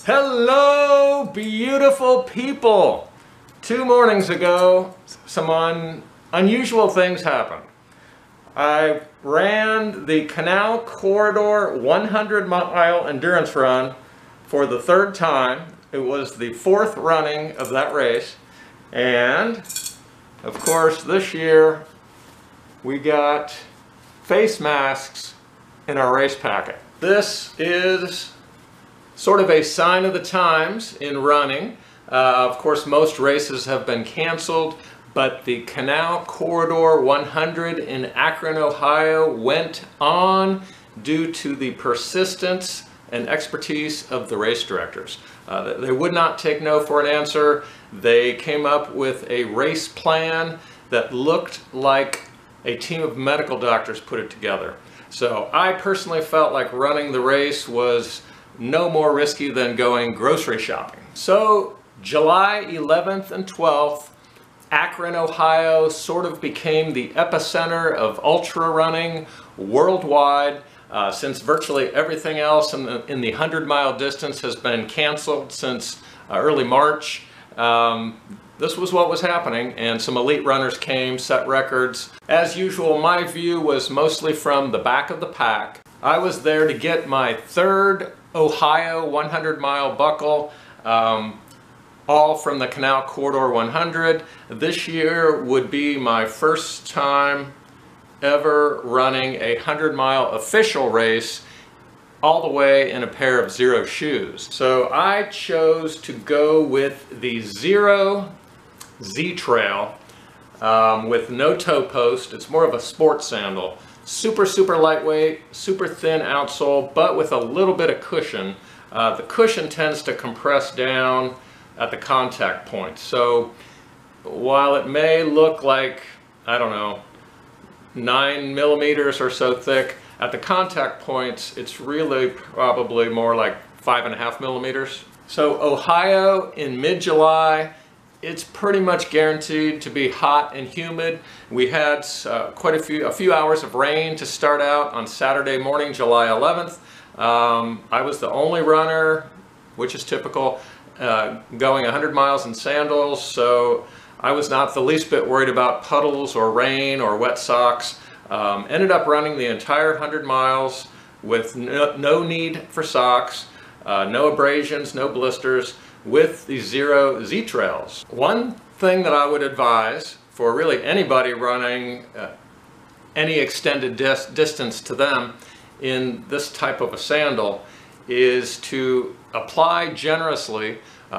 Hello, beautiful people! 2 mornings ago, some unusual things happened. I ran the Canal Corridor 100-mile endurance run for the 3rd time. It was the 4th running of that race. And, of course, this year we got face masks in our race packet. This is sort of a sign of the times in running. Of course, most races have been canceled, but the Canal Corridor 100 in Akron, Ohio went on due to the persistence and expertise of the race directors. They would not take no for an answer. They came up with a race plan that looked like a team of medical doctors put it together. So I personally felt like running the race was no more risky than going grocery shopping. So July 11th and 12th, Akron, Ohio sort of became the epicenter of ultra running worldwide, since virtually everything else in the 100-mile distance has been canceled since early March. This was what was happening, and some elite runners came, set records. As usual, my view was mostly from the back of the pack. I was there to get my 3rd Ohio 100-mile buckle, all from the Canal Corridor 100. This year would be my first time ever running a 100-mile official race all the way in a pair of XeroShoes. So I chose to go with the ZTrail with no toe post. It's more of a sports sandal. Super lightweight, super thin outsole, but with a little bit of cushion. The cushion tends to compress down at the contact point. So while it may look like, I don't know, 9 millimeters or so thick, at the contact points, it's really probably more like 5.5 millimeters. So Ohio in mid-July, it's pretty much guaranteed to be hot and humid. We had quite a few hours of rain to start out on Saturday morning, July 11th. I was the only runner, which is typical, going 100 miles in sandals, so I was not the least bit worried about puddles or rain or wet socks. Ended up running the entire 100 miles with no need for socks, no abrasions, no blisters, with the ZTrails. One thing that I would advise for really anybody running any extended distance to them in this type of a sandal is to apply generously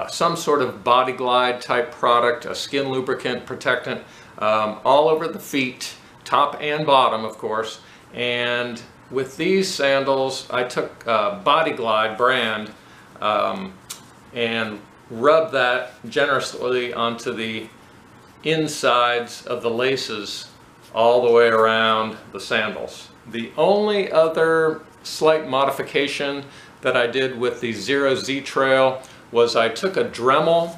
some sort of body glide type product, a skin lubricant protectant, all over the feet, top and bottom of course. And with these sandals I took Body Glide brand and rub that generously onto the insides of the laces all the way around the sandals. The only other slight modification that I did with the ZTrail was I took a Dremel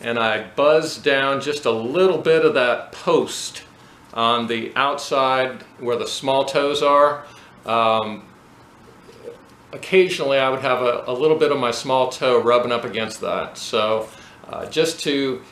and I buzzed down just a little bit of that post on the outside where the small toes are. Occasionally I would have a little bit of my small toe rubbing up against that. So just to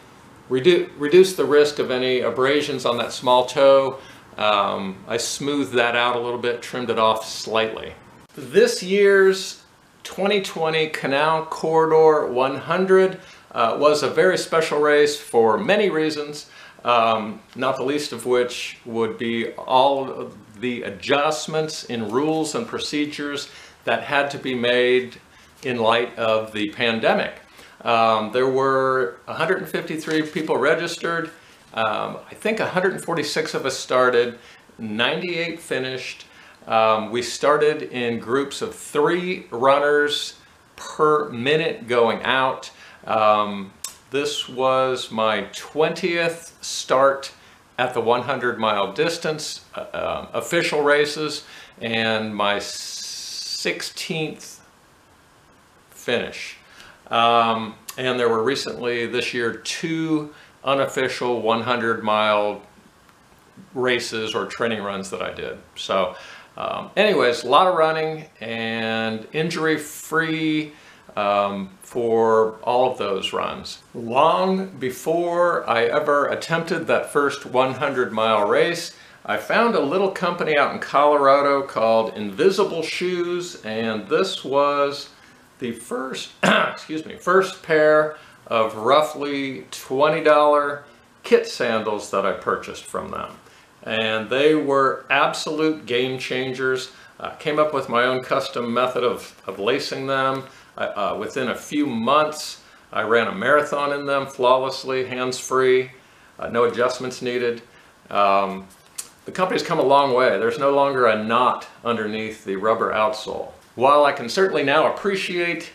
reduce the risk of any abrasions on that small toe, I smoothed that out a little bit, trimmed it off slightly. This year's 2020 Canal Corridor 100 was a very special race for many reasons, not the least of which would be all of the adjustments in rules and procedures that had to be made in light of the pandemic. There were 153 people registered. I think 146 of us started, 98 finished. We started in groups of 3 runners per minute going out. This was my 20th start at the 100-mile distance, official races, and my 16th finish. And there were recently this year 2 unofficial 100-mile races or training runs that I did. So anyways, a lot of running and injury-free, for all of those runs. Long before I ever attempted that first 100-mile race, I found a little company out in Colorado called Invisible Shoes, and this was the first, first pair of roughly $20 kit sandals that I purchased from them. And they were absolute game changers. Came up with my own custom method of lacing them. Within a few months, I ran a marathon in them flawlessly, hands-free, no adjustments needed. The company's come a long way. There's no longer a knot underneath the rubber outsole. While I can certainly now appreciate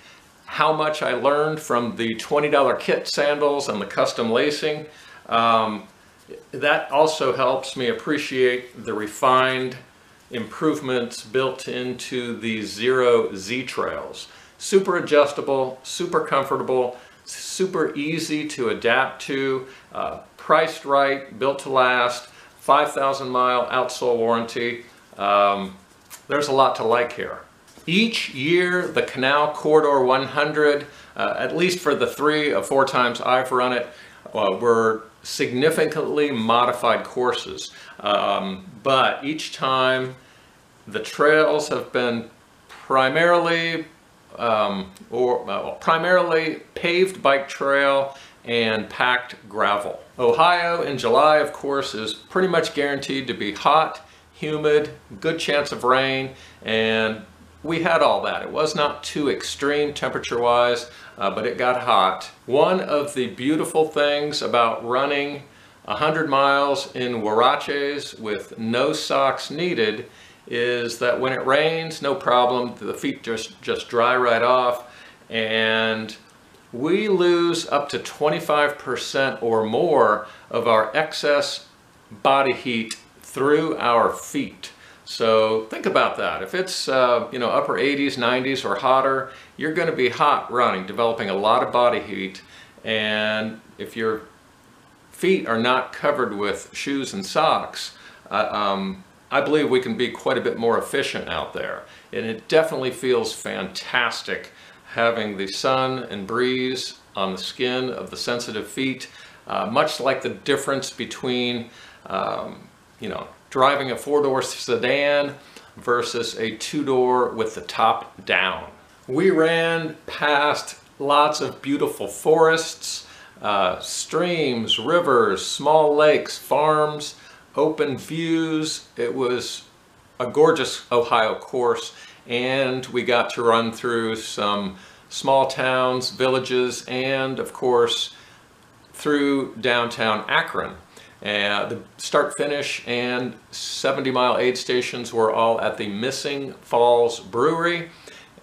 how much I learned from the $20 kit sandals and the custom lacing, that also helps me appreciate the refined improvements built into the Xero ZTrails. Super adjustable, super comfortable, super easy to adapt to, priced right, built to last, 5,000-mile outsole warranty. There's a lot to like here. Each year, the Canal Corridor 100, at least for the 3 or 4 times I've run it, were significantly modified courses. But each time, the trails have been primarily paved bike trail and packed gravel. Ohio in July, of course, is pretty much guaranteed to be hot, humid, good chance of rain, and we had all that. It was not too extreme temperature-wise, but it got hot. One of the beautiful things about running 100 miles in huaraches with no socks needed is that when it rains, no problem, the feet just dry right off, and we lose up to 25% or more of our excess body heat through our feet. So think about that. If it's upper 80s, 90s or hotter, you're going to be hot running, developing a lot of body heat, and if your feet are not covered with shoes and socks, I believe we can be quite a bit more efficient out there. And it definitely feels fantastic having the sun and breeze on the skin of the sensitive feet, much like the difference between driving a 4-door sedan versus a 2-door with the top down. We ran past lots of beautiful forests, streams, rivers, small lakes, farms, open views. It was a gorgeous Ohio course, and we got to run through some small towns, villages, and of course through downtown Akron. The start finish and 70-mile aid stations were all at the Missing Falls Brewery,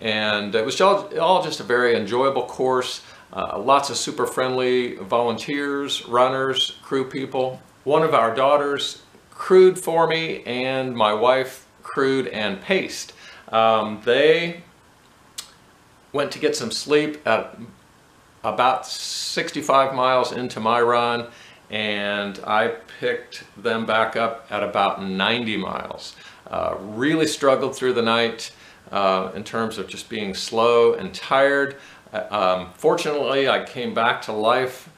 and it was all just a very enjoyable course. Lots of super friendly volunteers, runners, crew people. One of our daughters crewed for me, and my wife crewed and paced. They went to get some sleep at about 65 miles into my run, and I picked them back up at about 90 miles. Really struggled through the night in terms of just being slow and tired. Fortunately, I came back to life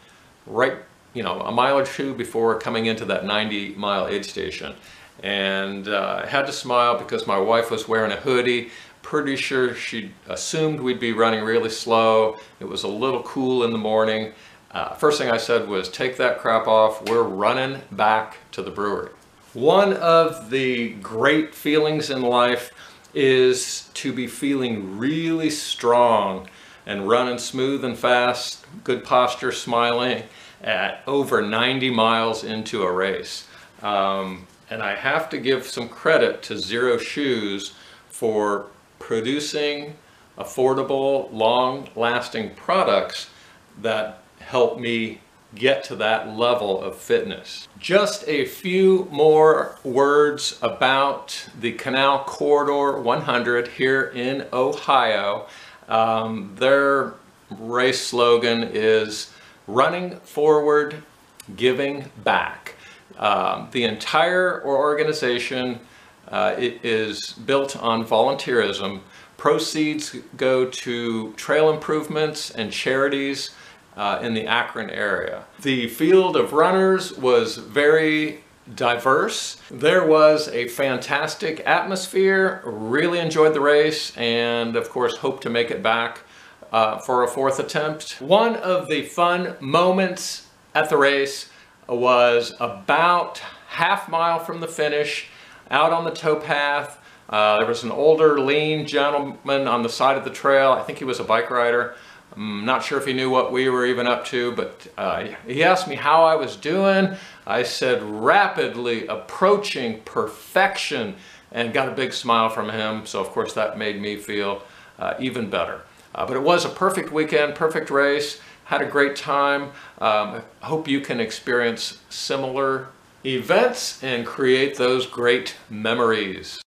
right, a mile or two before coming into that 90-mile aid station. And I had to smile because my wife was wearing a hoodie. Pretty sure she assumed we'd be running really slow. It was a little cool in the morning. First thing I said was, take that crap off, we're running back to the brewery. One of the great feelings in life is to be feeling really strong and running smooth and fast, good posture, smiling at over 90 miles into a race. And I have to give some credit to XeroShoes for producing affordable, long-lasting products that help me get to that level of fitness. Just a few more words about the Canal Corridor 100 here in Ohio. Their race slogan is running forward, giving back. The entire organization it is built on volunteerism, proceeds go to trail improvements and charities in the Akron area. The field of runners was very diverse. There was a fantastic atmosphere, really enjoyed the race, and of course hope to make it back for a fourth attempt. One of the fun moments at the race was about half mile from the finish, out on the towpath. There was an older, lean gentleman on the side of the trail. I think he was a bike rider. I'm not sure if he knew what we were even up to, but he asked me how I was doing. I said rapidly approaching perfection, and got a big smile from him. So of course that made me feel even better. But it was a perfect weekend, perfect race. Had a great time. I hope you can experience similar events and create those great memories.